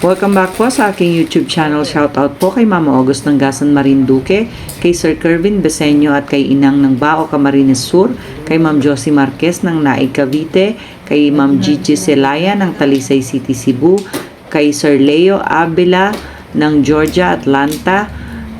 Welcome back po sa aking YouTube channel. Shoutout po kay Mama August ng Gasan Marinduque, kay Sir Kervin Beseño at kay Inang ng Bao Camarines Sur, kay Ma'am Josie Marquez ng Naig Cavite, kay Ma'am Gigi Celaya ng Talisay City, Cebu, kay Sir Leo Abela ng Georgia, Atlanta,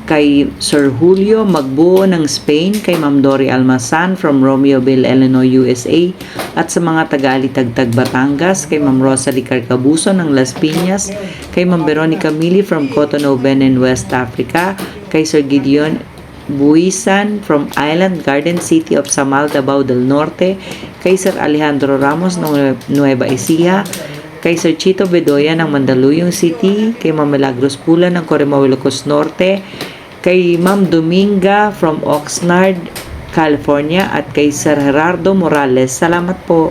kay Sir Julio Magbuo ng Spain, kay Ma'am Dory Almasan from Romeoville, Illinois, USA, at sa mga taga-Alitagtag, Batangas, kay Ma'am Rosalie Carcabuso ng Las Piñas, kay Ma'am Veronica Mili from Cotonou, Benin, West Africa, kay Sir Gideon Buisan from Island Garden City of Samal, Davao del Norte, kay Sir Alejandro Ramos ng Nueva Ecija, kay Sir Chito Bedoya ng Mandaluyong City, kay Ma'am Milagros Pula ng Corimao, Ilocos Norte, kay Ma'am Dominga from Oxnard, California, at kay Sir Gerardo Morales. Salamat po.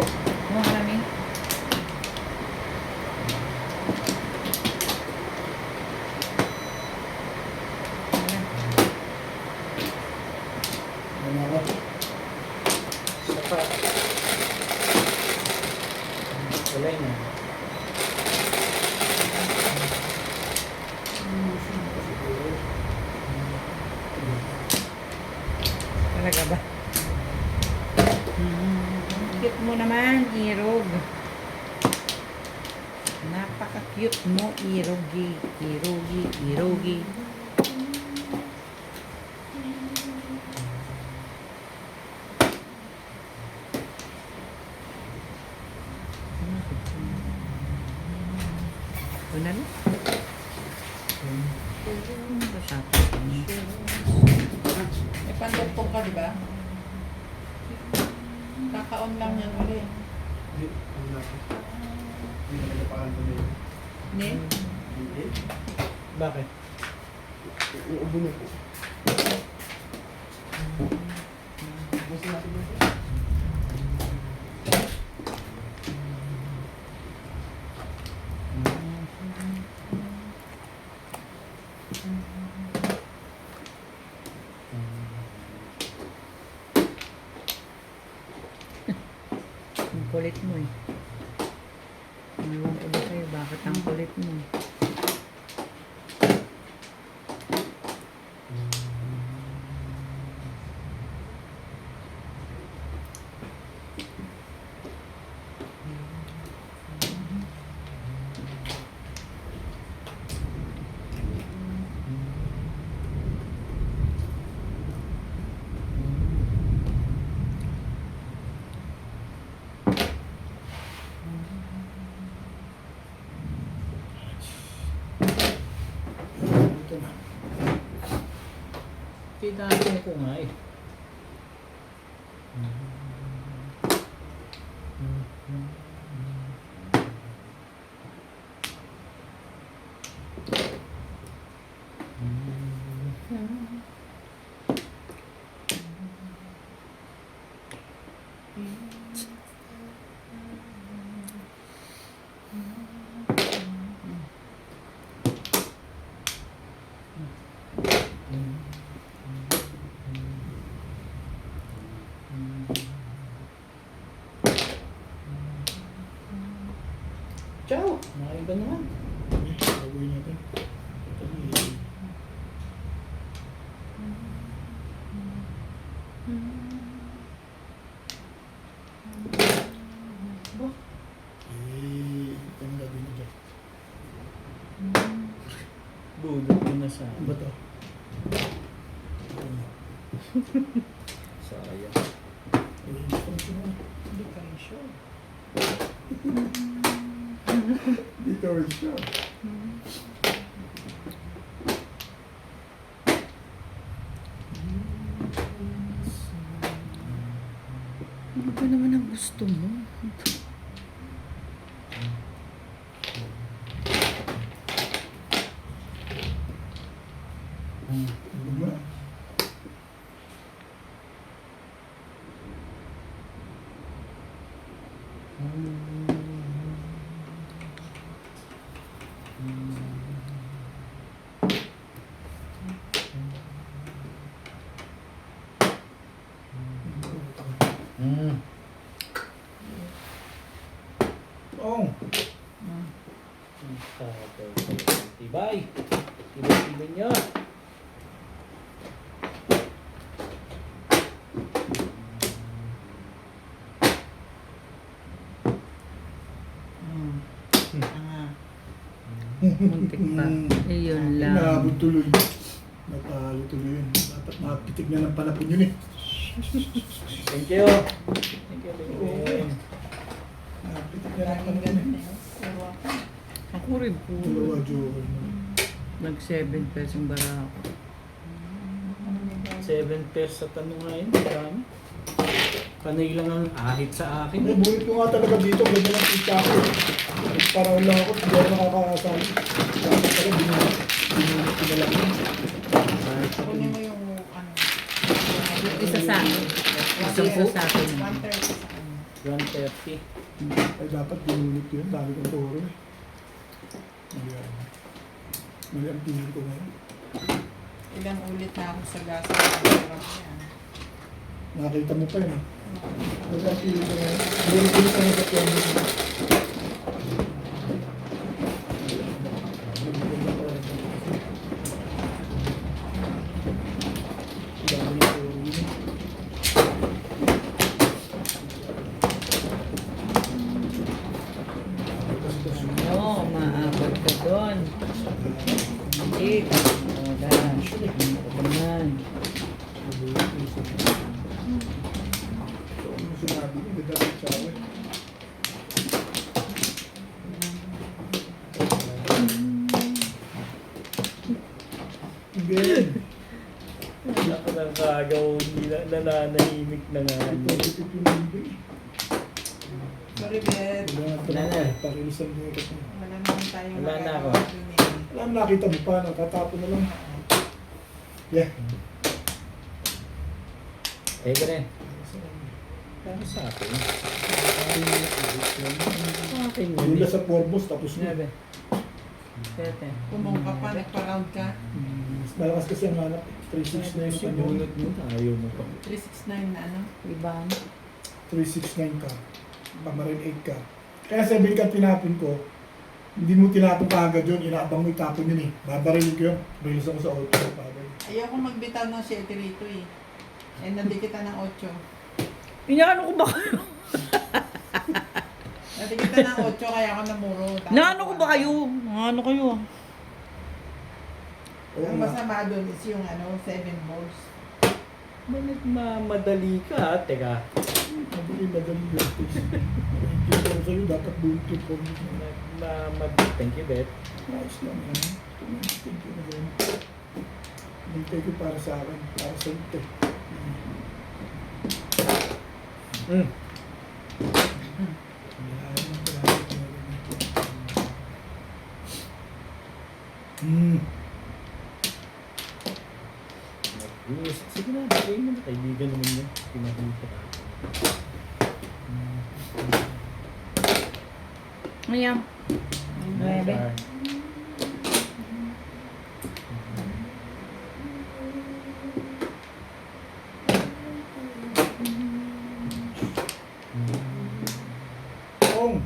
Talaga ba? Cute mo naman, Irog. Napaka-cute mo, Irogi. Irogi, Irogi. Una na? May pandagpong ka, di ba? Kakaon lang yan ulit. Hindi? Bakit? Uubo na po. Ang kulit mo eh. Ewan ko na sa'yo, bakit ang kulit mo? Pinatong ko nga eh. Ciao! Nakaiba naman. Gagawin natin. Ito ang gagawin nito. Budot ko na sa... Ba ito? Sayang. Hindi ka rin sure. Dito rin siya. Ano ba naman ang gusto mo? Diba? Oh. Tibay. Tibay niya. Muntik pa. Yun lang. Inaabot tuloy. Natalo tuloy yun. Dapat mapitik na ng panapon yun eh. Thank you. Thank you. Napitik na ng Laging panapon ganun eh. na yun. Puro ako. Ako rin po. Dalawa, Joel. Nag 7 pesos bara ako. 7 pesos sa tanong ngayon. Marami. Panay lang ang ahit sa akin. Ay, bulit ko nga talaga dito. Ganda ng kita ko. Para wala ako. Hindi ako nakakasali. Dapat pala binulit ko na lang. Kunin mo yung ano. Isa sa akin. Isang po sa akin. 130 sa ano. 130. Ay, dapat binulit ko yun. Dami kong toro eh. Mali ang tingin ko ngayon. Ilang ulit na ako sa gas. Sarap yan. Nakakita mo pa yun eh. Mali ang tingin ko ngayon. Binulit ko sa mga yan. Dami ng toro yun eh. Ano, maabot ka doon. Hindi. Wala. Ako naman. Ano sinabi ko? Ganda ng tsawa eh. Again. Wala ka ng kagaw. Nananahimik na nga. Positive yung hindi. Sorry, Bet. Wala na. Pakilisan mo ito. Wala naman tayong Wala na ako. magagawa dun eh. Alam, nakita mo pa, natatapon na lang. Yeah. Eh, ganun. Para sa akin. Sa akin yun. Mula sa Forbos, tapos na. Grabe. Sete. Kumong ka pa, nagpa-round ka. Mas malakas kasi ang hanap. 369 Yung pa bunot mo, ayaw mo pa. 369 na ano. Iba. 369 ka. Pamarin 8 ka. Kaya 7 ka tinapon ko. Hindi mo tinapon ka agad yun. Inaabang mo itapon yun eh. Babarilin ko yun. Bilis ako sa 8. Ayoko magbitaw ng 7 rito eh. Eh, nandikita ng 8. Inaano ko ba kayo? Nandikita ng 8, kaya ako namuro. Naano ko ba kayo? Naano kayo? Ang masama doon is yung ano, 7 balls. Bakit madali ka? Teka. Madali yun. Hindi ko sa'yo. Dapat buntot ko. Thank you, Bet. Ayos lang yan. Thank you na rin. Hintay ko para sa akin. Para sa ito. Mm. Sige na, bigay mo na. Kaibigan naman yun. Pinahita. Ayan. Nuebe. Ong!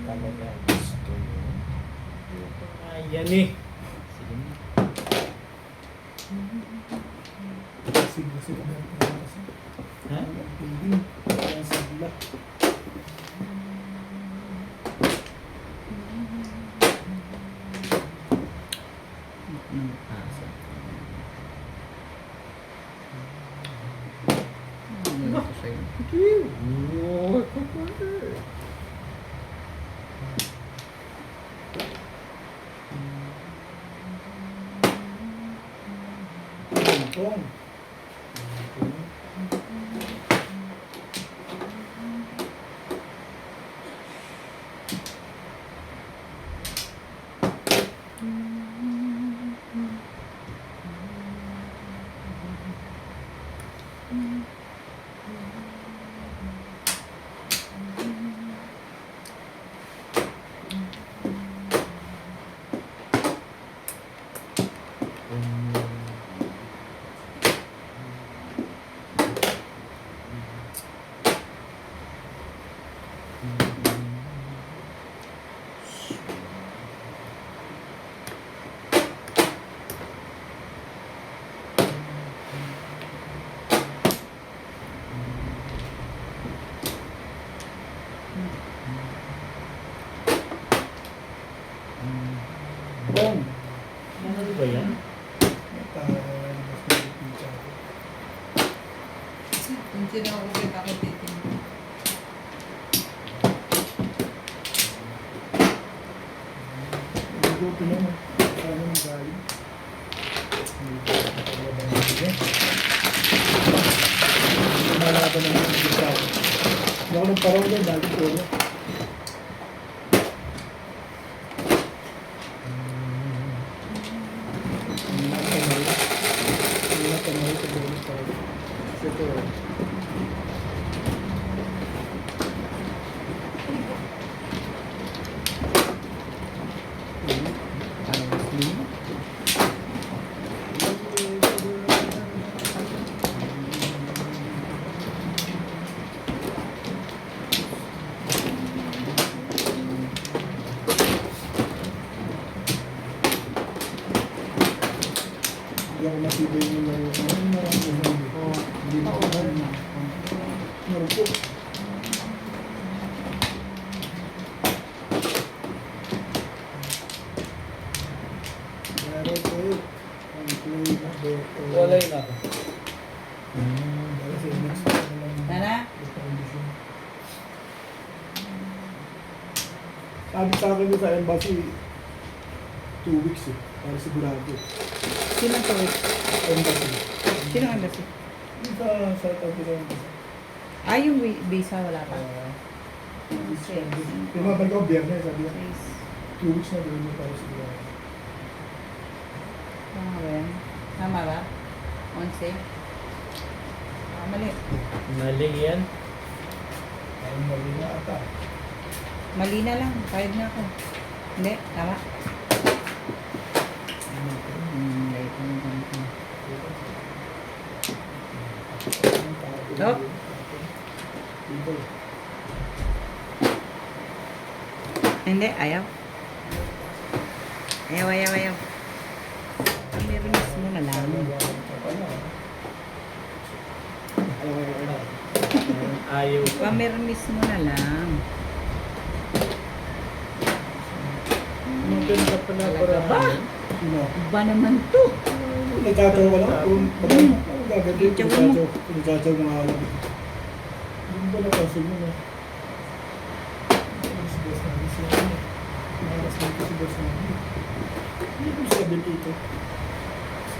Talaga gusto mo. Ayan eh. Sige na. Sigla sila na yung Ha? building. Kaya sigla. Ano ko sa'yo? Oh, Ong! Bong! Ano ba yan? Kung sino ako kita ko titingin. Buti naman. Sana nang galing. Lumalaban naman yung bisa ko. Hindi ako nagparaw doon, dahil ko na. Hindi ako matibay yung laro. Ano na lang po hindi. Hindi na ako na. Meron po. Meron po yun. Ang tuloy na beto. Wala yun ako. Dahil sa next week na lang. Tara. Yung condition. Sabi sa akin doon sa embassy, 2 weeks eh. Para sigurado. Sino to? Embassy. Sino ang embassy? Yung sa South Africa embassy. Yung visa wala pa. Pinabalik ako biyernes, sabi niya. 2 weeks na gawin mo para sigurado. Tama ba yan? Tama ba? 11? Mali. Mali yan. Ay, mali na ata. Mali na lang. Pahid na ako. Hindi. Tama. Oh. Hindi. Ayaw. Ayaw. Pamiris mo na lang. Ayaw. Pamirmis mo na lang. Maganda pala para Ba? Sino? Ba naman to? Nagkataw ka lang? Kung ang gagawin, Itsura mo. nagkataw mga alam. Hindi ba napansin mo na? Si Boss namin siya. Maras na ito si Boss namin. Hindi ko sabi dito.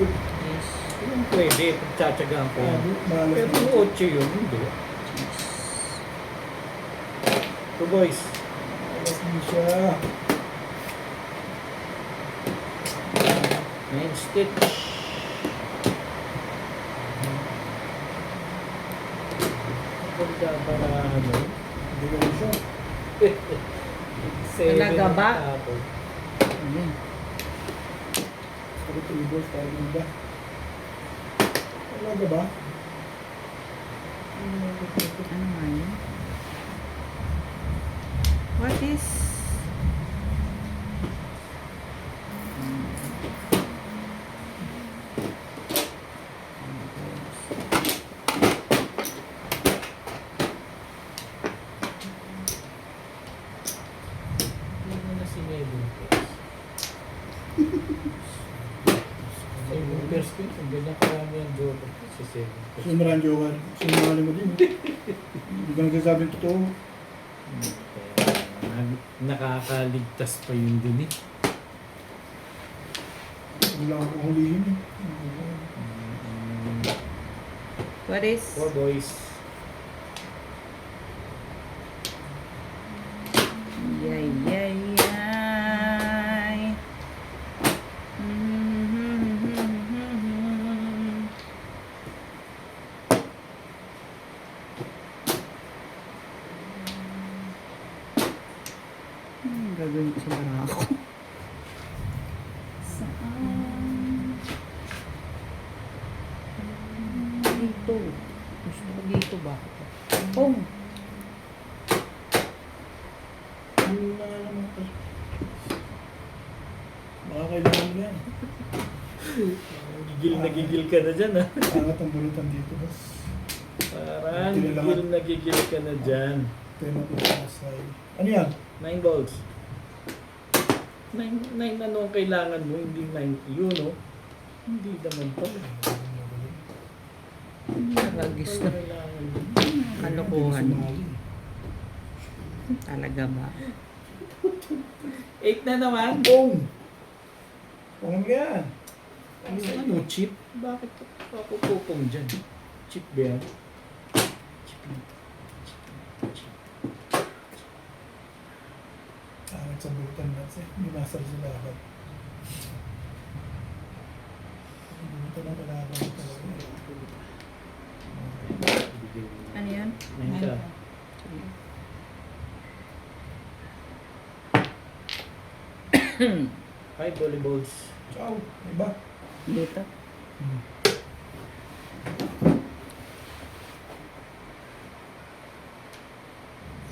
Yes. Yung pwede, pagtsatsagaan ko yan. Malas Pero na kung ito. 8 yun, hindi. So boys, Malas na siya. main stitch. Maganda para ano? Hindi ka rin siya. 7 Talaga ba? tapos. Ayun. Sabi ko ni Boss, tayo din ba? Talaga ba? Ano nga yun? What is... Ano na si Neville? Ay, yung first ko, ang ganda karami ang joke si 7. Sumaran jowan. Sumaran mo din. Hindi ka nagsasabing totoo. Nakakaligtas pa yun dun eh. Wala akong hulihin eh. What is... 4 boys. Yay, yay, yay. Gagawin ko sa barako. Saan? Dito. Gusto ko dito ba? Pong! Nagigil ka na dyan, ha? Angat ang bulutan dito, boss. Parang Hindi lang. nagigil ka na dyan. Tayo na dito sa side. Ano yan? 9 volts. 9 ano ang kailangan mo, hindi 9 yun, no? Hindi naman pala. Nakagis na. Kailangan mo. Kalokohan. Talaga ba? 8 na naman. Boom! Ano yan? Ano, chip? Bakit ako pupong dyan? Chip ba yan? Chip. Angat sa bulutan natin. Hindi masal sa laban. Bulutan na kalaban talaga. Ano yan? 9 ka. Five volleyballs. Ciao! Iba? Dito?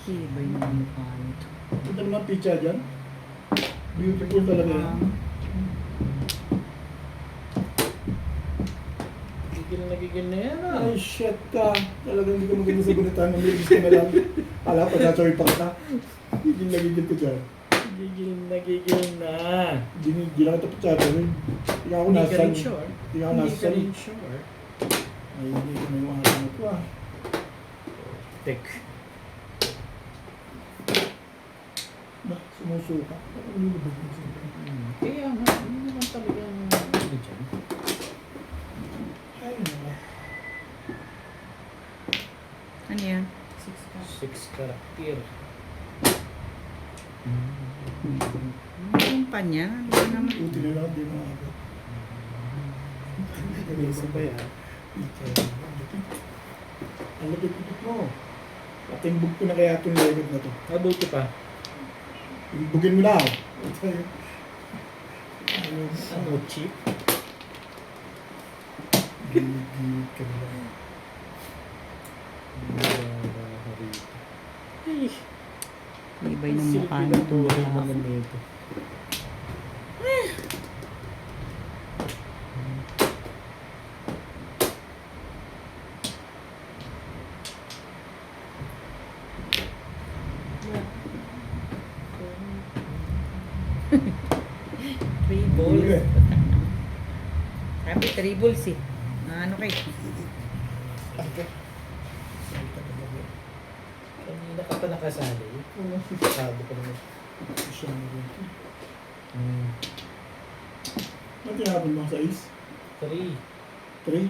Sibay na ang mukha nito. Ito naman pizza dyan. Beautiful talaga yan. Nagigil na yan, ah. Ay, shit ka. Talagang hindi ka maganda sa bulutan. Namiligis ka na lang. Ala, pagkasaway pa kita. Hindi nagigil ko dyan. Nagigil na. Hindi lang ito patsagawin. Hindi ako Hindi ka nasa rin sure. Hindi ako Hindi nasa ka rin sure. Ay, hindi ko na yung mga ano ko ah. Tek. Ba, sumusuka. Ano yung lubog mo siya? Kaya nga, hindi naman talagang ano dyan. Ay, wala. Ano yan? 6 karakter. Yung pa niya? Ano ba naman? Buti na lang, di mo agad. Isa ba yan? Ang lapit-lapit mo. Patimbog ko na kaya itong legot na to. Mabuti pa. Imbugin mo na. Ano, chip? Gilid ka na lang. Ay, Ibay ng mukha silbi nito. na to naman nito. Three Huli balls. ka eh. Sabi, three balls eh. Ano kayo? Okay. Salita ka ba? Kanina ka pa nakasali. Sabi ko naman. Siya mo rin. Ano tinapon mo sa is? 3. 3?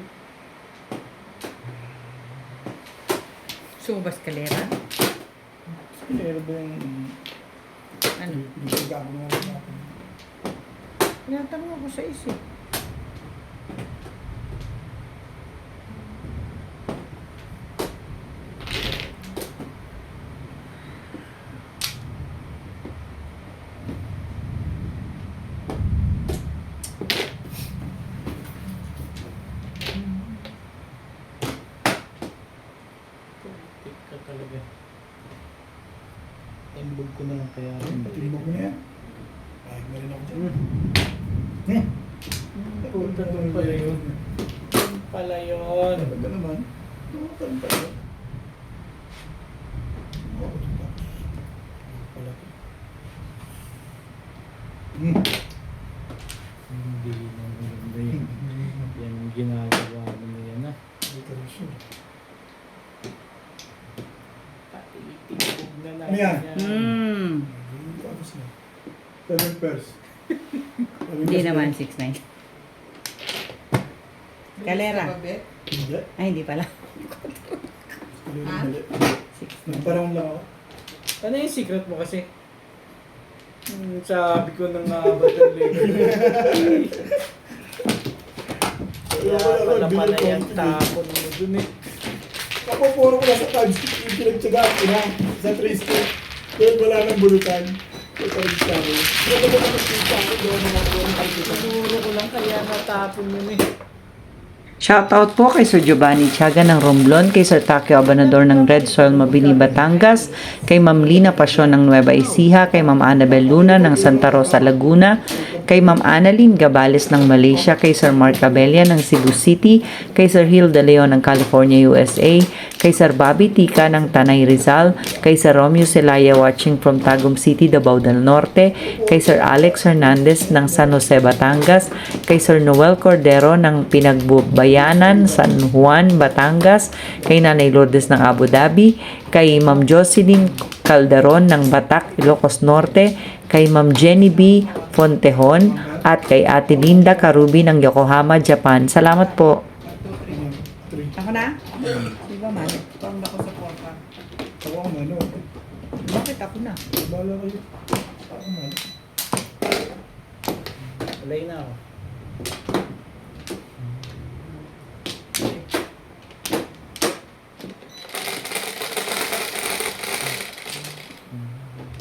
Subas kalera? Meron ba yung... Ano? Pinagkago mo natin. Tinatanong ako sa isip. Tik ka talaga. Timbog ko na lang kaya. Patimbog mo na yan. Kahit na rin ako dyan. Punta doon pala yun. Doon pala yun. Talaga naman. Tumakan pa yun. Oo, diba? Pala to. Hindi na maganda yun. Yan ang ginagawa mo na yan, ha. Hindi ka rin sure. Pati timbog na lang. Ano yan? Tapos na. 7 pairs. Hindi naman 6'9". Kalera. Bilis ka ba, Bet? Hindi. Ay, hindi pala. Hindi Ha? mali. 6'9". Nagparang lang ako. Ano yung secret mo kasi? Sabi ko nang batang level. Kaya pala yan tapon mo dun eh. Ako, puro ko lang sa times. Yung pinagtsagaan ko na sa 3 stick. Kaya wala nang bulutan. Kaya parang sa ako. Kaya ba naman nakita ako doon na ako ng kalkita. Siguro ko lang kaya natapon yun eh. Shoutout po kay Sir Giovanni Tiaga ng Romblon, kay Sir Takeo Abanador ng Red Soil Mabini, Batangas, kay Ma'am Lina Pasyon ng Nueva Ecija, kay Ma'am Annabel Luna ng Santa Rosa, Laguna, kay Ma'am Annalyn Gabales ng Malaysia, kay Sir Mark Tabella ng Cebu City, kay Sir Hill De Leon ng California, USA, kay Sir Bobby Tika ng Tanay Rizal, kay Sir Romeo Celaya watching from Tagum City, Davao del Norte, kay Sir Alex Hernandez ng San Jose, Batangas, kay Sir Noel Cordero ng Pinagbayanan, San Juan, Batangas, kay Nanay Lourdes ng Abu Dhabi, kay Ma'am Jocelyn Calderon ng Batak, Ilocos Norte, kay Ma'am Jenny B. Fontejon, at kay Ate Linda Karubi ng Yokohama, Japan. Salamat po. 3. Ako na? Di ba man? Pang ako sa porta. Ako ang mano. Bakit ako na? Bala kayo. Ako man. Alay na ako.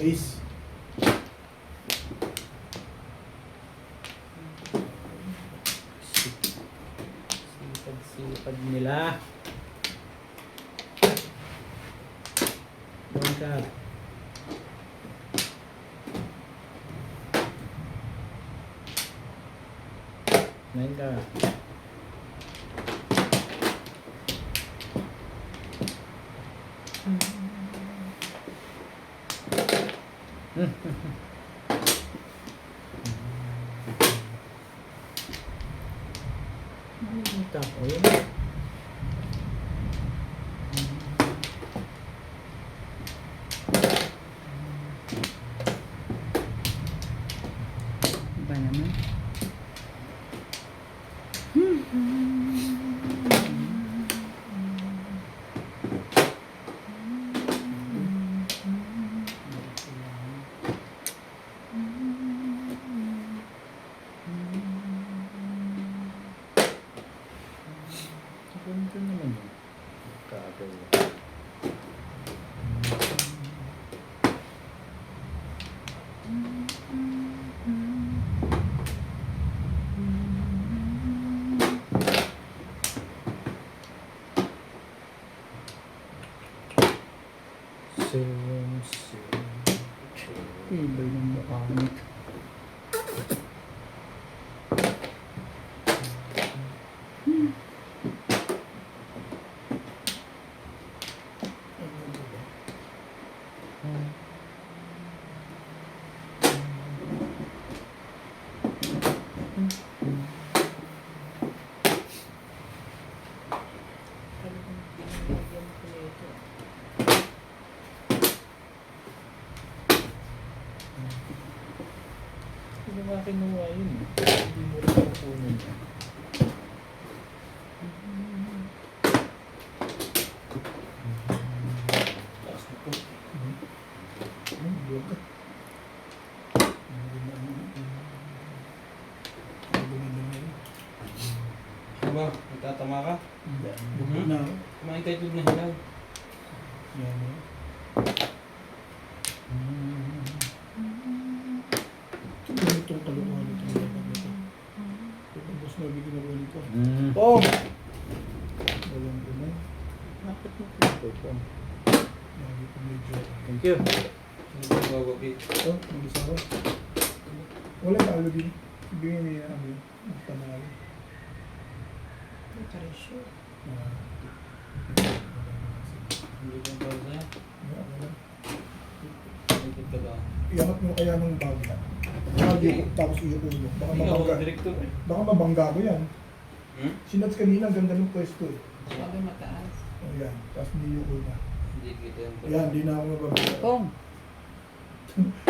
Ace. Sipag nila. Bangkag. Main ka. Tako yun. Iba naman. Ganda naman yun. Kagay. Iba yung mukha nito. Hindi mo kinuha yun. Hindi mo rin kukunin. Taas na po. Diba? Nagtatama ka? Bukod na. Kumain tayo doon na hilaw. Yan. Itong kalukuhan itong dapat nito. Itong boss na ginawa nito. Oh! Walang gano'n. Bakit mo pinapon? Lagi ko medyo. Thank you. Ano ba bababi? Ito, mag-isa ko. Wala talo din. Bigyan niya ano yun. Ang panalo. Hindi ko ba sa'yo? Ikot ka ba? Iangat mo kaya ng bag na. Lagi ko, tapos iupo mo. Baka Hindi ako mabangga. direktor eh. Baka mabangga ko yan. Hmm? Sinats kanina, ang ganda ng pwesto eh. Sabi mataas. O yan, tapos niyuko na. Hindi kita yung Yan, di na ako mabangga. Kong,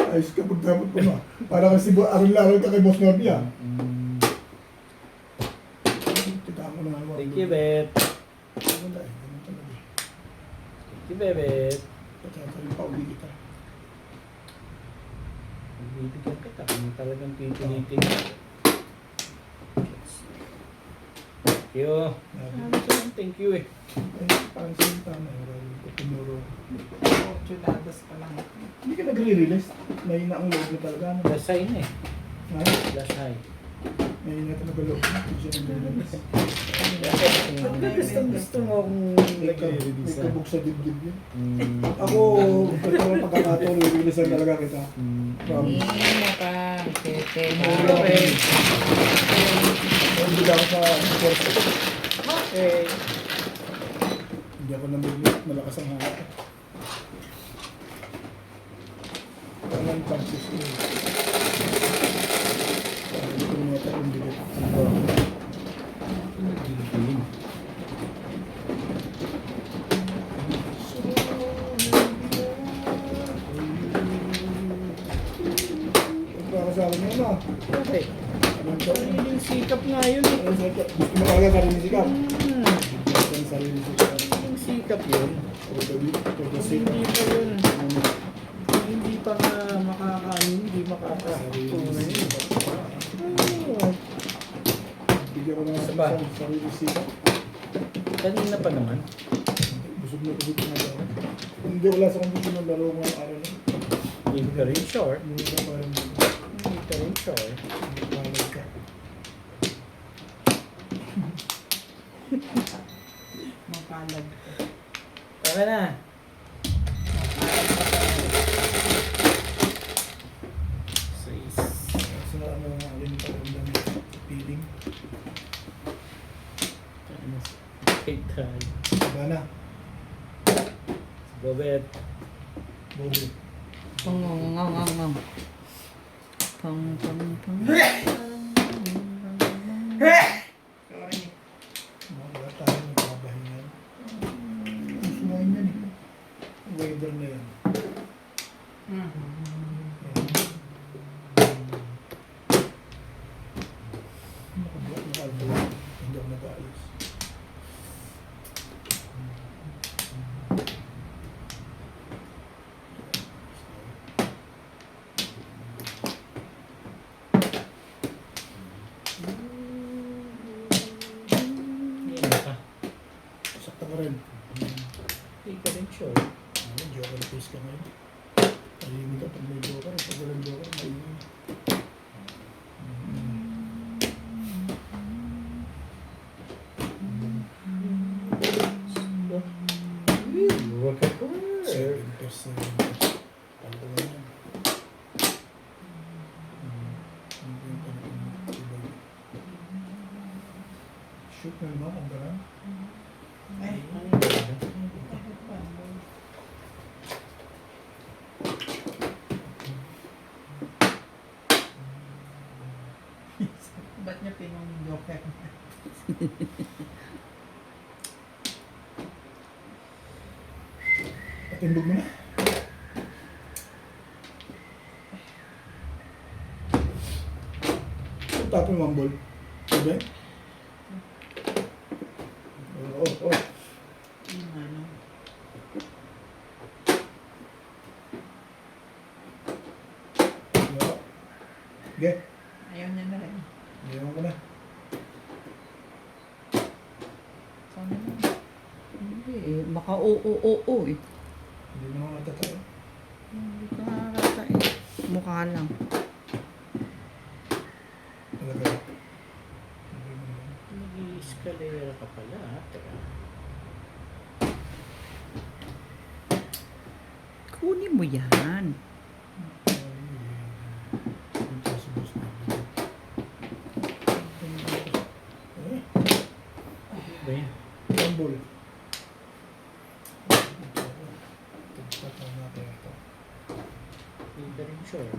Ayos ka, pagdamot ko na. Para kasi aral-aral ka kay Boss Norby ah. Kita mo na ako. Thank you, Bet. Wala eh, ganun talaga eh. Thank you, Bebet. Patatayin pa uli kita. Bibigyan kita kung talagang pipilitin. Thank you. Sabi ko lang, thank you eh. Ay, parang salita na. Maraming ko tumuro. 8 dados pa lang. Hindi ka nagre-release. Mahina ang loob na talaga. Ano? Last high na eh. Ha? Last high. Mahina talaga loob. Hindi siya nagre-release. Gusto mo akong May nag-release. kabog sa dibdib yun. Ako, ito ang pagkakataon, releasean talaga kita. Promise. Hindi mo pa. Tete. Okay. Hindi ako sa sports ko. Okay. Hindi ako namiglit, malakas ang hanap. Walang chances ko. Hindi ko neta kung bigat. Nagiging. Pagkakasama niya na. Okay. Anong taon? Yung sikap nga yun eh. Gusto mo talaga sarili sikap? Gusto mo sarili sikap. Yung sikap yun. Pagkakasama. Hindi pa yun. Hindi pa nga hindi makakaano yun. Oo. Bigyan ko naman Isa pa? sa sarili sikap. Kanina pa naman. Busog na laro. Hindi wala sa kondisyon ng laro ngayong araw na. Hindi ka rin sure. Hindi ka parang Hindi ka rin sure. malamig ka. Mapalag. Tama na. Sais. Sa ano nga alin pa rin lang feeling. Okay, tayo. Diba na? Bobet. Bobo. Pang, pang, pang, pang. Pang, pang, pang. Sorry. Wala tayo nagbabahingan. Gusto nga yan eh. Weather na yan. Nakabuhat. Hindi ako nag-aalis. Hindi ka. Sakta ka rin. Hindi ka rin sure. Ano, joker face ka ngayon. Tahimik ka pag may joker. Pag walang joker, maingay. Look at her. 7%. Ano ba yan? Shoot na naman ang garang. Ay, ba't niya pinong joker? Patimbog mo na. Tapos yung mambol. Diba? Oo. Yung ano. Diba? Sige. Ayaw niya na rin. Iyawan ko na. Sana na. Hindi eh. Baka oo eh. Hindi mo na natatayo. Hindi ka nakakata eh. Mukha lang. Talaga. Hindi mo naman. Nag-i-escalera ka pala. Teka. Kunin mo yan. Yung taso boss na. Eh, Ano ba yan? mambol. Tagpataw natin ito. Hindi ka rin sure.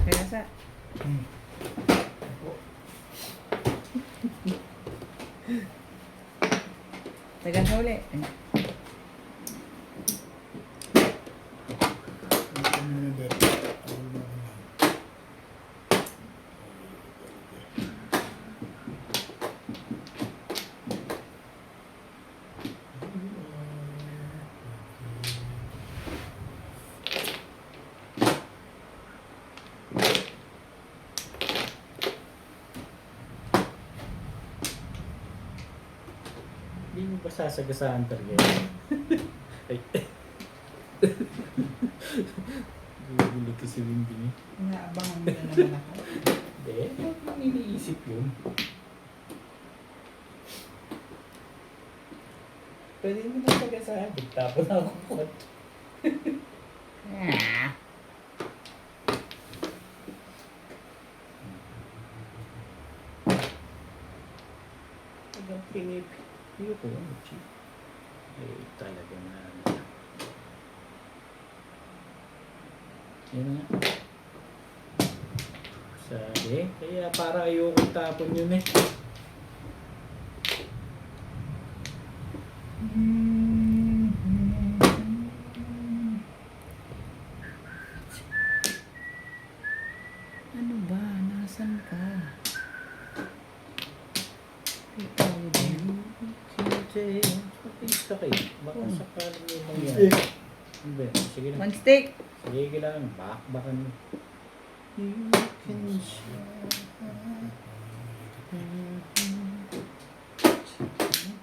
Kaya sa... Ako. Tagal sa uli. Ito mo yung dito. Tawag mo ako lang. Sasagasaan talaga yun. Ay. Gugulo to si Windy niya. Inaabangan mo na naman ako. Hindi, huwag mong iniisip yun. Pwede mo na sagasaan. Tapos ako kot. Hanggang pinipiliyo ko ano, Chief. Eh, talaga na. Yan nga. Sabi, kaya para ayoko tapon yun eh. Ano ba? Nasaan ka? Ikaw din. Sige, matiis ka kayo. Baka sakaling may Eh, mangyari. Hindi, sige na. One stick. Sige lang, bakbakan mo. You can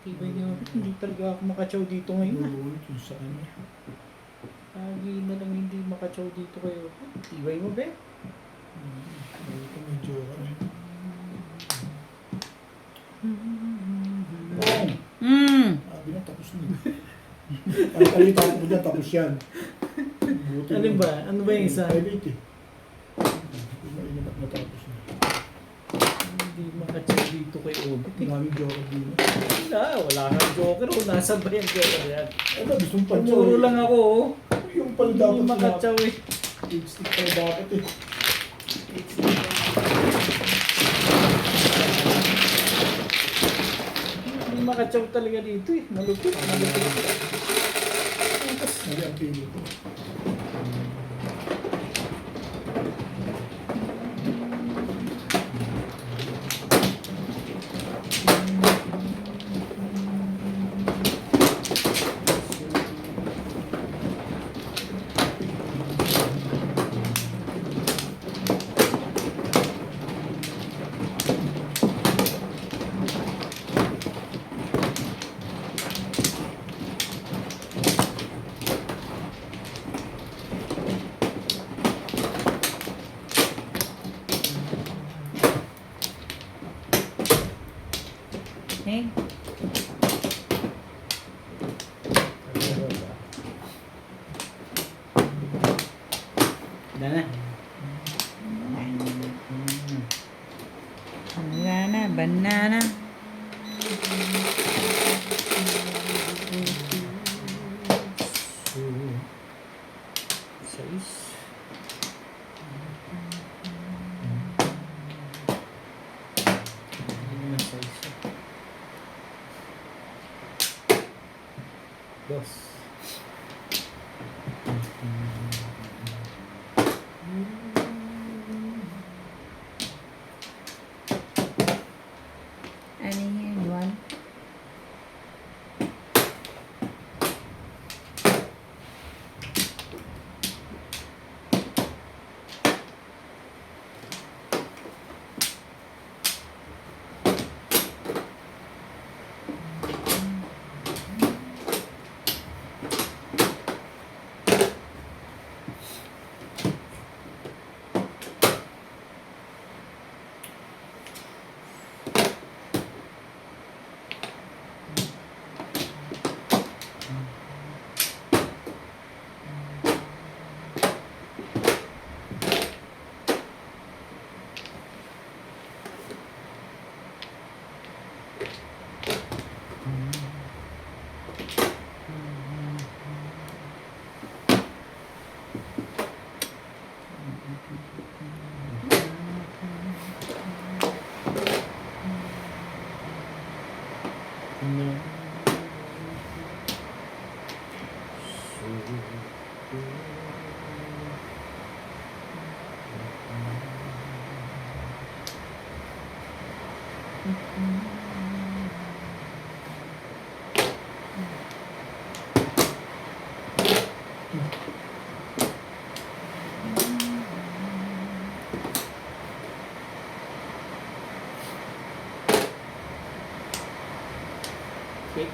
tibay niyo. Hindi talaga ako makachaw dito ngayon. Ulit yung sa kanya. Lagi na lang hindi makachaw dito kayo. Tibay mo, be? Ito medyo ano. Sabi na tapos na. Ang kalitapos mo dyan, tapos yan. Buti Ano mo. ba? Ano ba yung isa? 580. Inainap na tapos na. Hindi makachaw dito kay Obit. Maraming joker din. Wala kang joker. Nasa ba yung joker yan? Ano, gusto mong pancho. Pumuro lang ako. Oh. Yung pala Hindi dapat na. makachaw eh. 8 stick pala dapat eh. Hindi makachaw talaga dito eh. Malupit. Mali ang pili ko. Hey. Dana. Banana. Sais. Hindi na sais. Dos. Ano yan? One. Ano?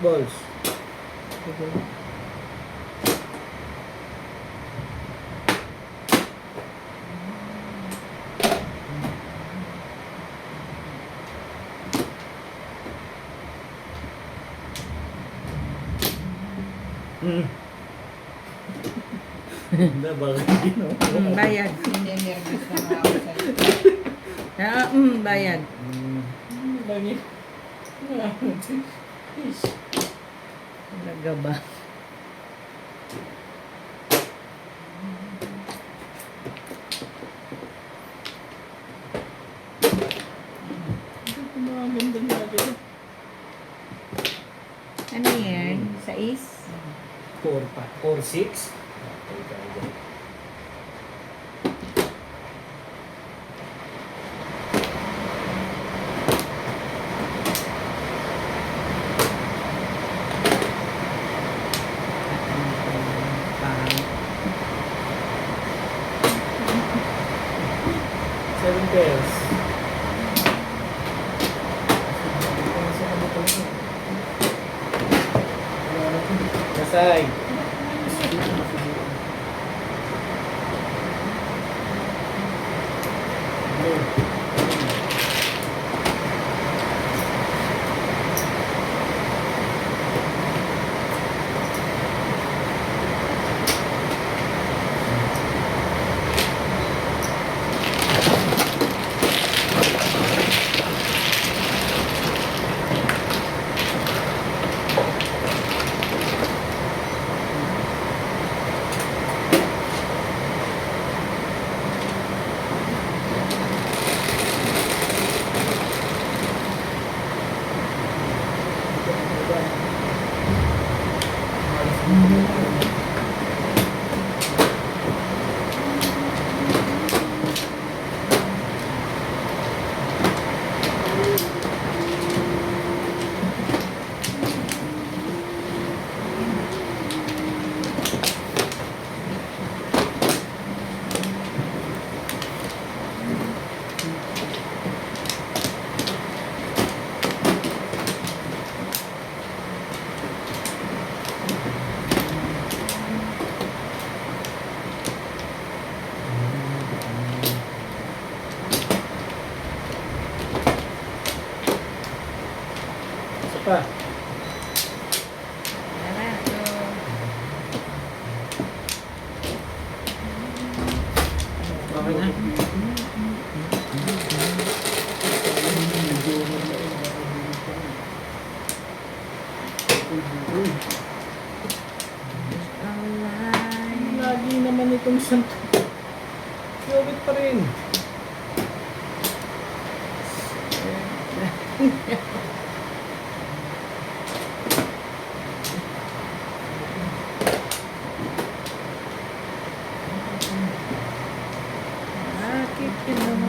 balls. Na bakit hindi no? Bayad. Hindi, nervous na nga ako sa'yo. Bayad. Lagi. Talaga ba? Maganda na agad. Ano yan? Sais? 4 pa. 4, 6. Seven pairs. Kasay. Isa pa. Tara, so, Okay na. Lagi naman itong santo. Yogurt pa rin. bakit yun?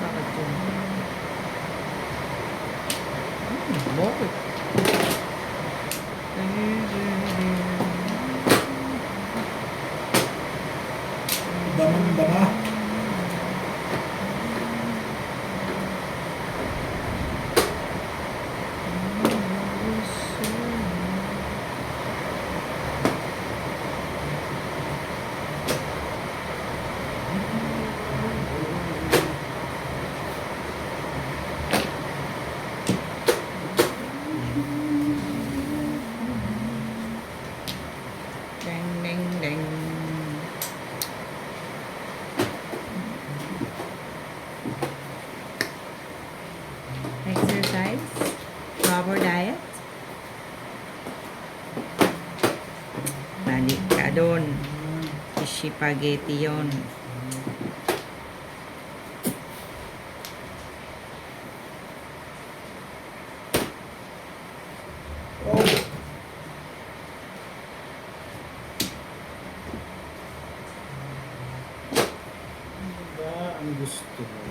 Bakit yun? Bakit? Damang dama. Ding, ding, ding. Exercise, proper diet. Balik ka doon. Spaghetti yun. Ano ba ang gusto mo?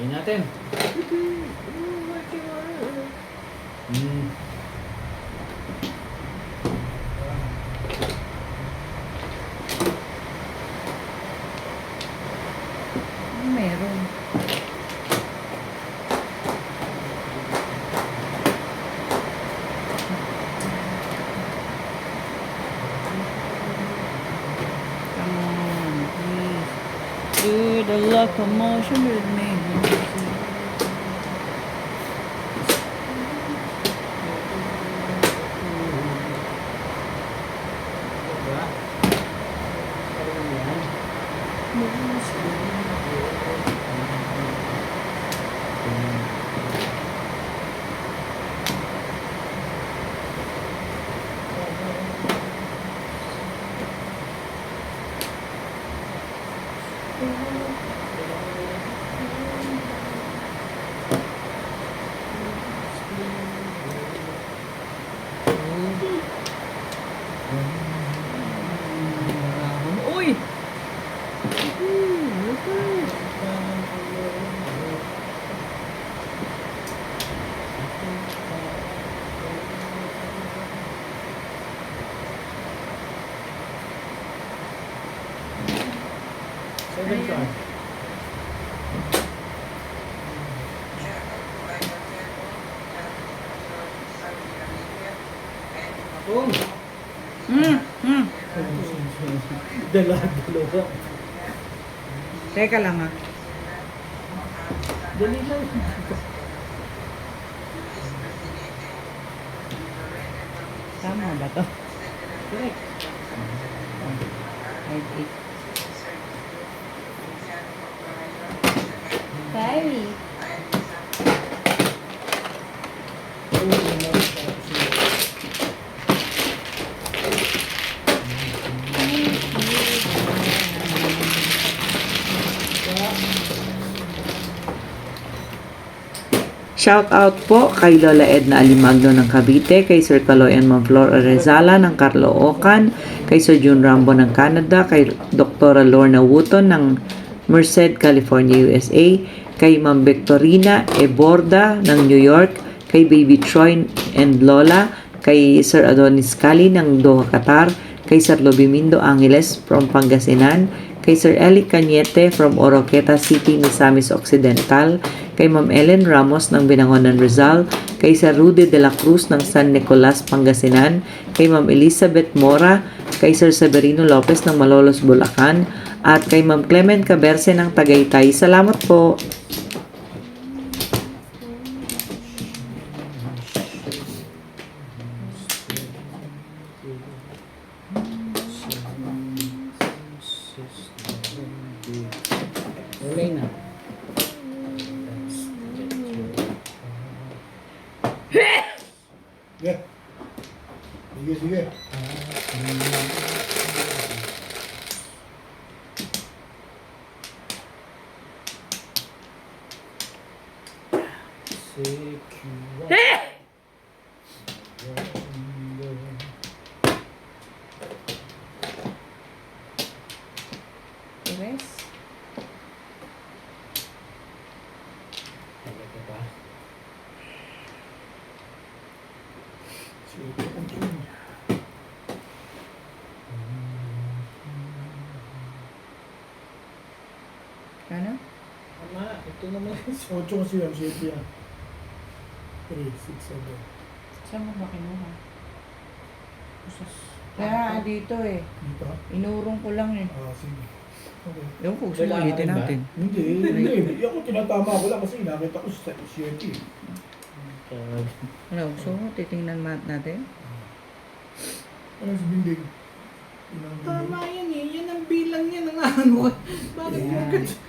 Try natin. Hmm. Ano meron? Come on, please. Do the locomotion with me. Diba? Parang yan. Uy! Seven card. Kung. Dalawa. Teka lang ah. Dali lang. Tama ba to? Correct. 5-8. Sorry. Shout out po kay Lola Edna Alimagno ng Cavite, kay Sir Caloy and Ma'am Flor Arezala ng Carloocan, kay Sir June Rambo ng Canada, kay Dr. Lorna Wooton ng Merced, California, USA, kay Ma'am Victorina Eborda ng New York, kay Baby Troy and Lola, kay Sir Adonis Cali ng Doha, Qatar, kay Sir Lobimindo Angeles from Pangasinan, kay Sir Eli Cañete from Oroqueta City, Misamis Occidental, kay Ma'am Ellen Ramos ng Binangonan, Rizal, kay Sir Rudy de la Cruz ng San Nicolas, Pangasinan, kay Ma'am Elizabeth Mora, kay Sir Severino Lopez ng Malolos, Bulacan, at kay Ma'am Clement Caberce ng Tagaytay. Salamat po. Ulay na. Sige. Sige, sige. Tres. Talaga ba? Sige, continue. Ano? Tama, ito naman. 8 kasi yan, 7 yan. 3, 6, 7. Saan mo ba kinuha? Kaya dito eh. Dito? Inurong ko lang eh. Sige. Okay. Ewan ko, Wala ka sulitin rin ba? natin. Hindi. Ako tinatama ko lang kasi nakita ko sa 7. Ano, gusto mo titingnan natin? Ano si Binding? Tama yan eh. Yan ang bilang yan ng ano. Bakit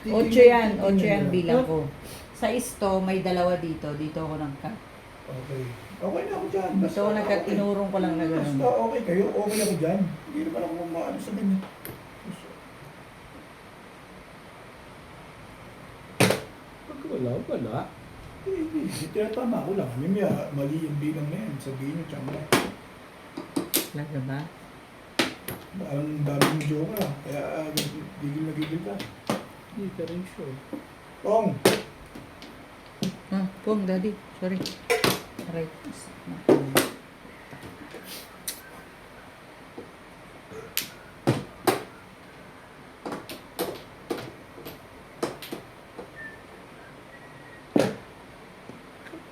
mo Yan. 8 yan bilang ko. Sa isto, may dalawa dito. Dito ako nagkat. Okay. Okay na ako dyan. Ito ako nagkat, inurong ko lang na Basta gano'n. okay kayo, okay ako dyan. Hindi naman ako maano sa ganyan. Pag wala. Hindi. Tinatama ko lang. Mimaya, mali yung bilang na yan. Sabihin nyo, tsamba. Talaga ba? Ang daming joke ka. Kaya gigil na gigil ka. Hindi ka rin sure. Tong! Pong, daddy. Sorry. Right.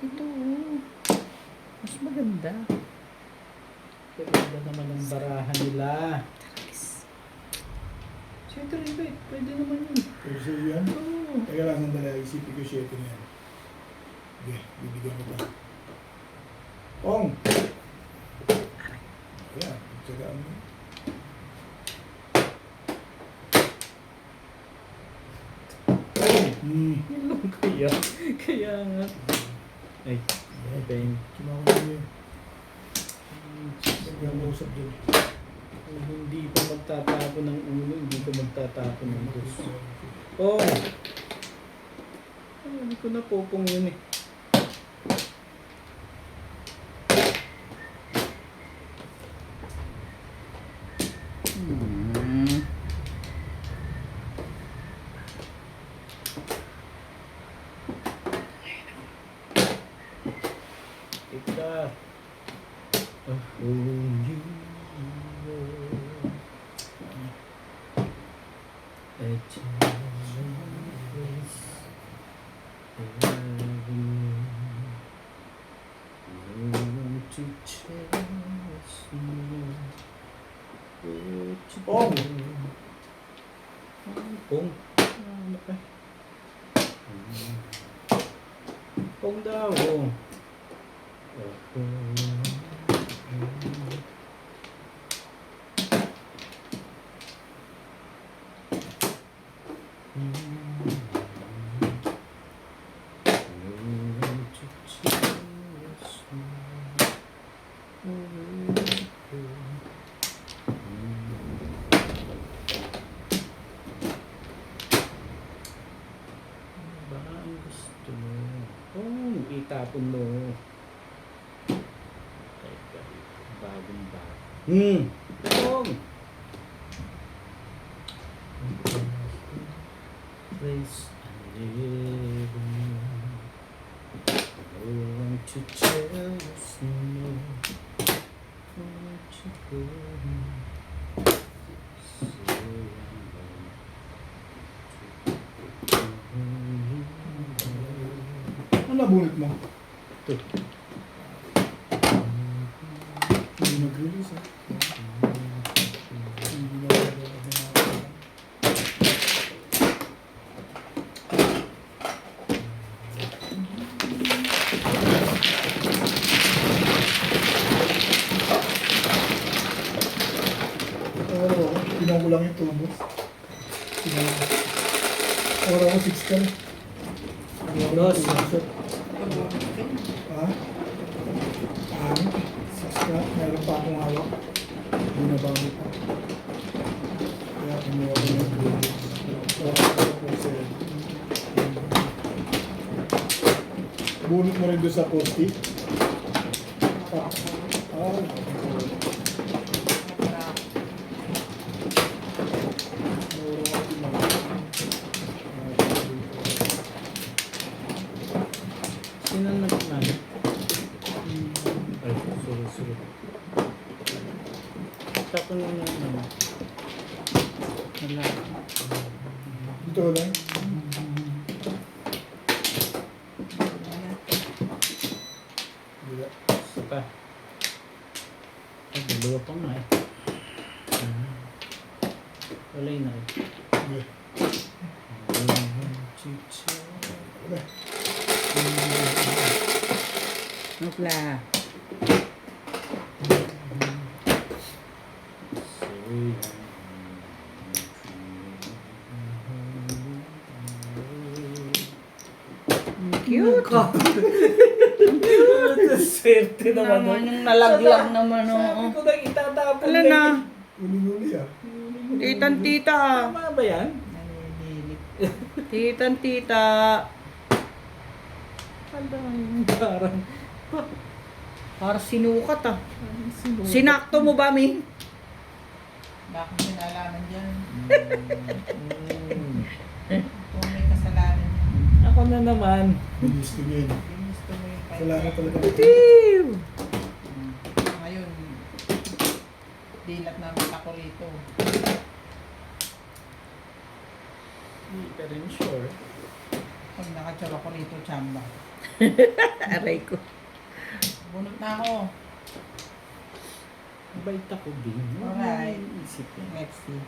Ito, mas maganda. Pwede naman ang barahan nila. Siyempre, pwede naman yun. Pero sa iyo yan, Oo. kaya lang nandala, isipin ko siya ito na yan. Okay, bibigyan ko pa. Ong! Ayan, tsagaan mo. Yun lang kaya. Kaya nga. Ay, Ben. Sumakot mo yun. Kaya mo usap dyan. Kung hindi pa magtatapon ng ulo, hindi ka magtatapon ng dos. Oh! Ay, hindi ko napopong yun eh. Ika. Oh, you a chance. To chase me. Ong! Pong. Ano ka? Pong daw. Ba ang gusto mo? Oh, itapon mo. Teka, bagong bago. Pong! Place I live in. I want to tell you what you go. Ano nabunot mo? Ito. Hindi nag-release ah. Hindi na Oo, tinang ko lang yung tubo. Oras ko 6 ka na. Dos. Ha? Ano? 6 ka? Meron pa akong hawak. Binabago pa. Kaya kumuha ko ng tubo. Bunot mo rin doon sa posti. Ah. Sino nagmano? Ay, sorry. Tapon mo na ano. Wala. Dito lang. Wala. Isa pa. Ay, dalawa pa nga eh. Wala yun na eh. Wala. Nopla. Cute. Swerte naman. Naman yung nalaglag naman, Sabi oo. ko na itatapon. Ala na. Uli-uli ah. Titan-tita. Tama ba yan? Nalililit. Titan-tita. Parang Para sinukat ah. Sinakto mo ba, Ming? Bakit may nalaman dyan? Kung may kasalanan yan. Ako na na naman. Bilis tingin. Ginusto mo yung kahit Wala na talaga. Ew! Ngayon, dilat namin ako rito. Hindi ka rin sure. Pag nakatsura ko rito, chamba. Aray ko. Bunot na ako. Bait ako din. Alright. Isip yan. Let's see.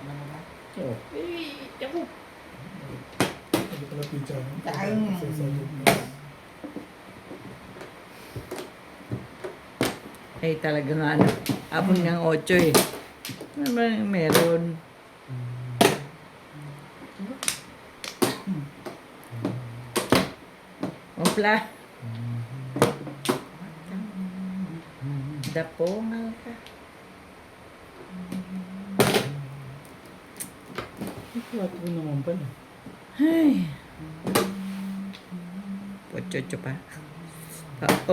Ano mo ba? Oh. Eh, ako. Ano pala pizza? Daan. Ay, talaga nga ano. Abon ng 8 eh. Ano ba yung meron? Opla. Dapongal ka. Ito naman pala. Ay. 8 pa. 8.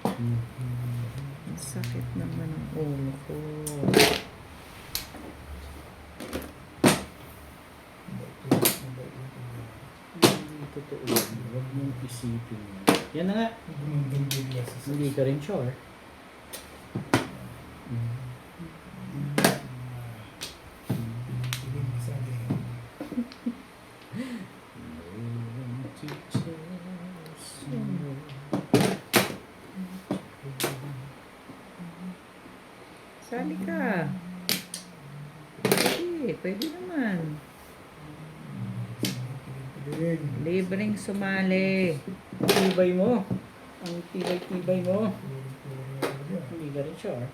Ang sakit naman ang ulo ko. Totoo yan. Huwag mong isipin yan. Yan na nga. Hindi ka rin sure. Sali ka. Pwede naman. Libreng sumali. Tibay mo. Ang tibay-tibay mo. Hindi ka rin sure.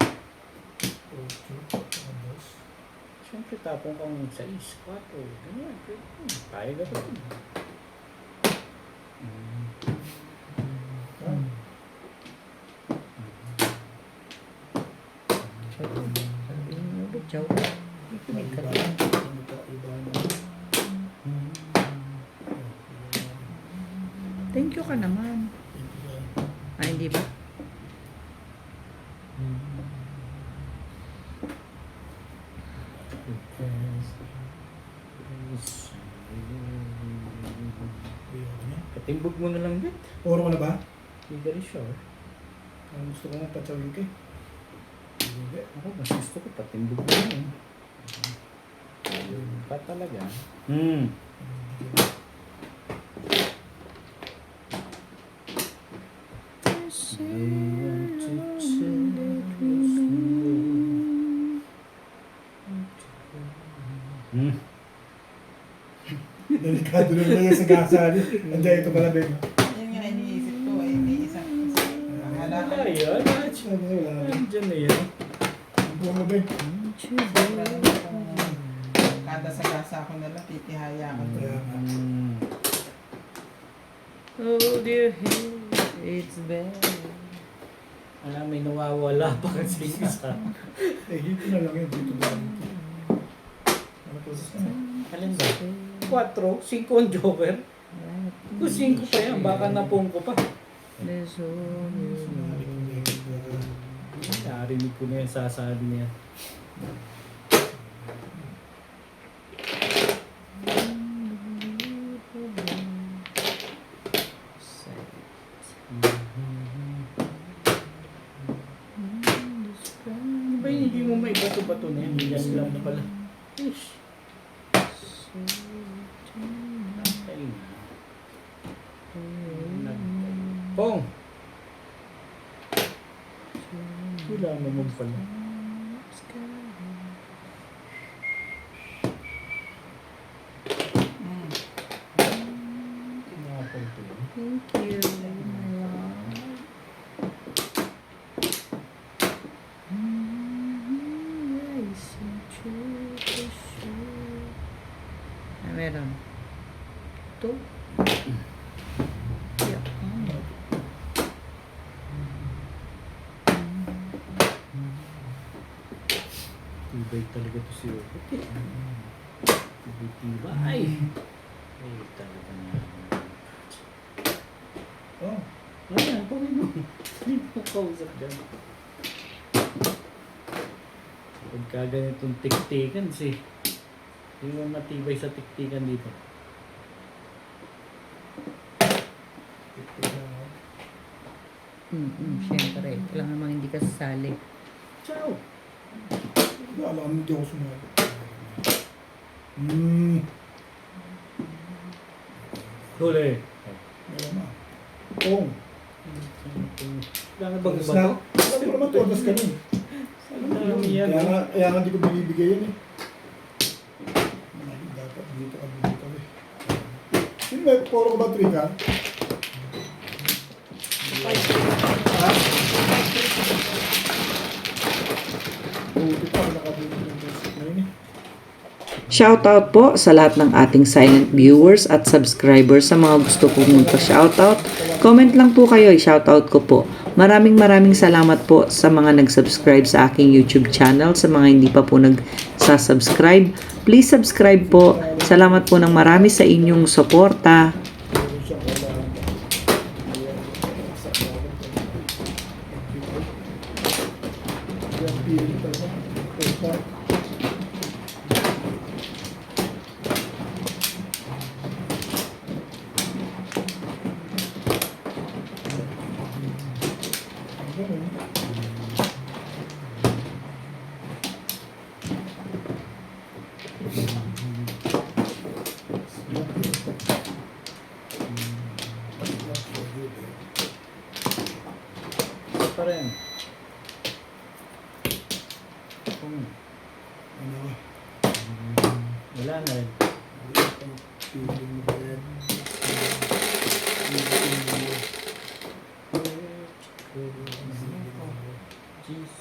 Siyempre tapong kang 6, 4, ganyan. Kaya ka rin. Sabihin mo ba, Chow? Ikinig ka rin. Thank you ka naman. Ah, hindi ba? Katimbog mo na lang din. Oro mo na ba? Hindi ka rin sure. Ang gusto ko nga patsawin ka eh. Hindi. Ako, mas gusto ko patimbog mo na yun. Pa talaga. Delikado na lang sa gasa. Andiyan ito pala, Ben. Yan nga iniisip ko. Eh, may isang akala ko. Wala yan. Wala na. Nandiyan na yan. Ang buwan mo, Ben. Kada sagasa ko na lang, titihaya ako. Kaya nga. Oh dear, it's bad. May nawawala pa kasi isa. Eh, dito na lang yun. Dito ba? Ano process na? Alin ba? 4, 5 ang joker. Kung 5 pa yan, baka napong ko pa. There's always Narinig ko na yan, sasabi niya. Ano ba yun? Hindi mo may bato-bato na yan. Yan lang na pala. Ish. Nagtay na. Pong! Wala naman pala. Tinapon ko yun. Thank you, my love. Meron. Ito. Yeah. Tibay talaga to si Opo. Tibay. Ay, talaga na. Oh. Ayan, pawin mo. Hindi mo kausap dyan. Pagka ganitong tik-tikan si Yung matibay sa tiktikan dito. Siyempre. Kailangan naman hindi ka sasali. Ciao! Alam mo, hindi ako sumali. Huli! Wala na. Pong. Kailangan Todas ba na. ba? Alam ko naman, todas ka nun. Kaya nga hindi ko binibigay yun eh. Ay, dapat dito ka dito eh. Sino ba? Puro ko ba 3 ka? Ha? Buti pa, nakabili ng basic na yun eh. Shoutout po sa lahat ng ating silent viewers at subscribers. Sa mga gusto pong magpa-shoutout, comment lang po kayo, i-shoutout ko po. Maraming salamat po sa mga nag-subscribe sa aking YouTube channel. Sa mga hindi pa po nag-subscribe, please subscribe po. Salamat po ng marami sa inyong suporta. Meron siyang kailangan. Yan, pili talaga. Pesta. Ganun. Ito pa rin. Ano? Wala na rin. Pili mo ba yan? Cheese.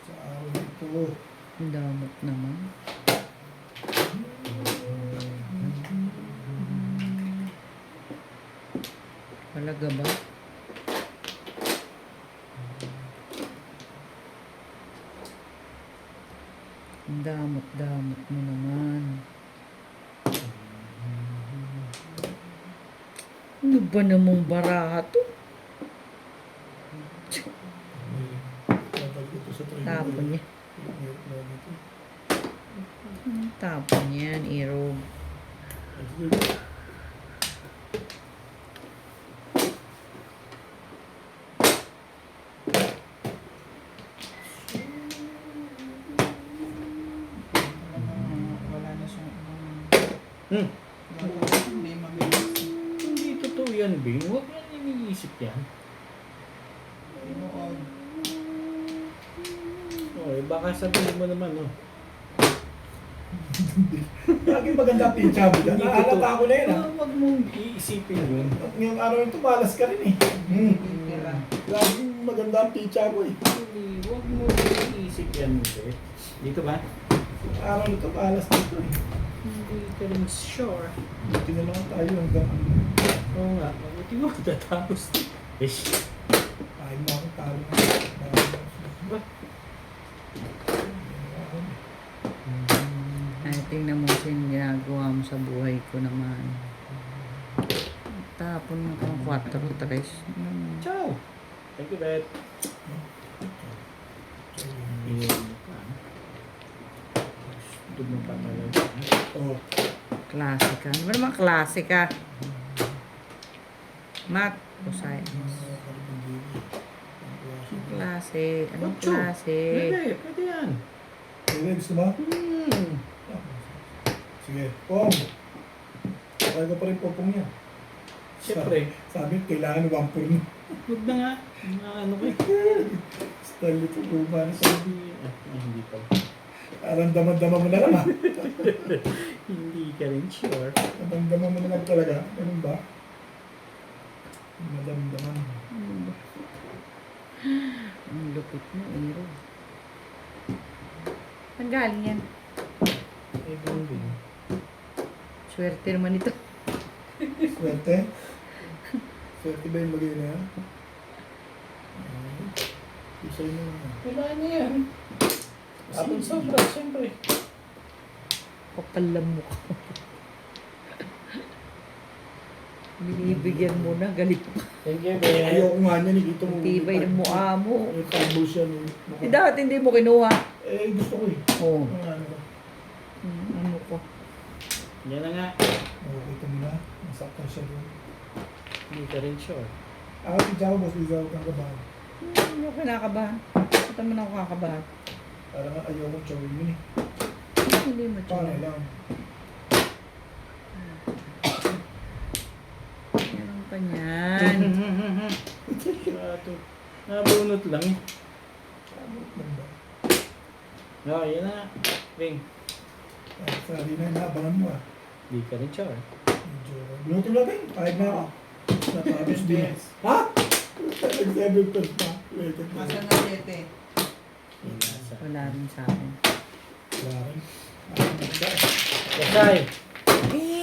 Sa araw ito. Ang damot naman. Talaga ba? Ang damot mo naman. Ano ba namang baraha to? Tatag ito sa train. Tapon niya. Tapon niya yan, Iro. Wala na siyang Hmm. may mabilis. Hindi totoo yan, Bing. Huwag yan iniisip yan. Inuod. Oh, baka sabihin mo naman, oh. Lagi maganda ang pincha mo dyan. Hindi Naalata totoo. ko na yun ah. Huwag mong iisipin yun. At ngayong araw ito, malas ka rin eh. Tira. Laging maganda ang pincha mo eh. Hindi, huwag mo iisip yan, eh. Dito ba? Araw nito, malas dito eh. Hindi ka rin sure. Buti na lang tayo hanggang ano. Oo nga, mabuti mo tatapos. Eh, Tayo na akong talo. ba? Ay, tingnan mo kasi yung ginagawa mo sa buhay ko naman. Tapon mo kang 4-3. Ciao! Thank you, Bet. Iyon ka. Gusto mo pa talaga. Oh, Klase ka. Ano ba naman klase ka? Math o science? Anong klase? Anong Ocho. klase? Pwede yan. Pwede, gusto mo? Sige, Pong. Kaya ko pa rin popong niya. Siyempre, Sabi, kailangan ng wampur mo. huwag na nga. Mga ano ko eh. Style ito, luma na sa... Hindi pa. Parang daman-daman mo na lang ah. Hindi ka rin sure. Daman-daman mo na lang talaga. Ganun ba? Madam-daman. Ang lupit mo, Iro. Ang galing yan. Eh, ganun din. Swerte naman ito. Swerte? Swerte ba yung bagay na yan? Isay mo na. Wala na yan. Abot sobra, siyempre. Kapal lang mo ka. Binibigyan mo na, galit. Thank you, Ben. Ayoko nga niya, dito mo. Tibay ng mukha mo. May tumble siya. No? Eh, dapat hindi mo kinuha. Eh, gusto ko eh. Oo. Ano ba? Ano ko? Yan na nga. Kita mo na. Masaktan siya doon. Hindi ka rin sure. Ako si Jao, boss, hindi ako kakabahan. Ano kinakabahan? Bakit naman ako kakabahan? Parang ayoko chawin yun eh. Hindi mo Paano tiyan. lang? Meron pa niyan. Nabunot lang eh. Sabot lang ba? Oh, yan na. Ring. Sorry na, naabangan mo ah. Hindi ka rin sure. Medyo. Binutin natin. Kahit na ako. Natapos din. Ha? Nag-7 pa. Later pa. Masa na 7. Yan na sa... Wala rin sa akin. Wala rin. Kasay! Eh,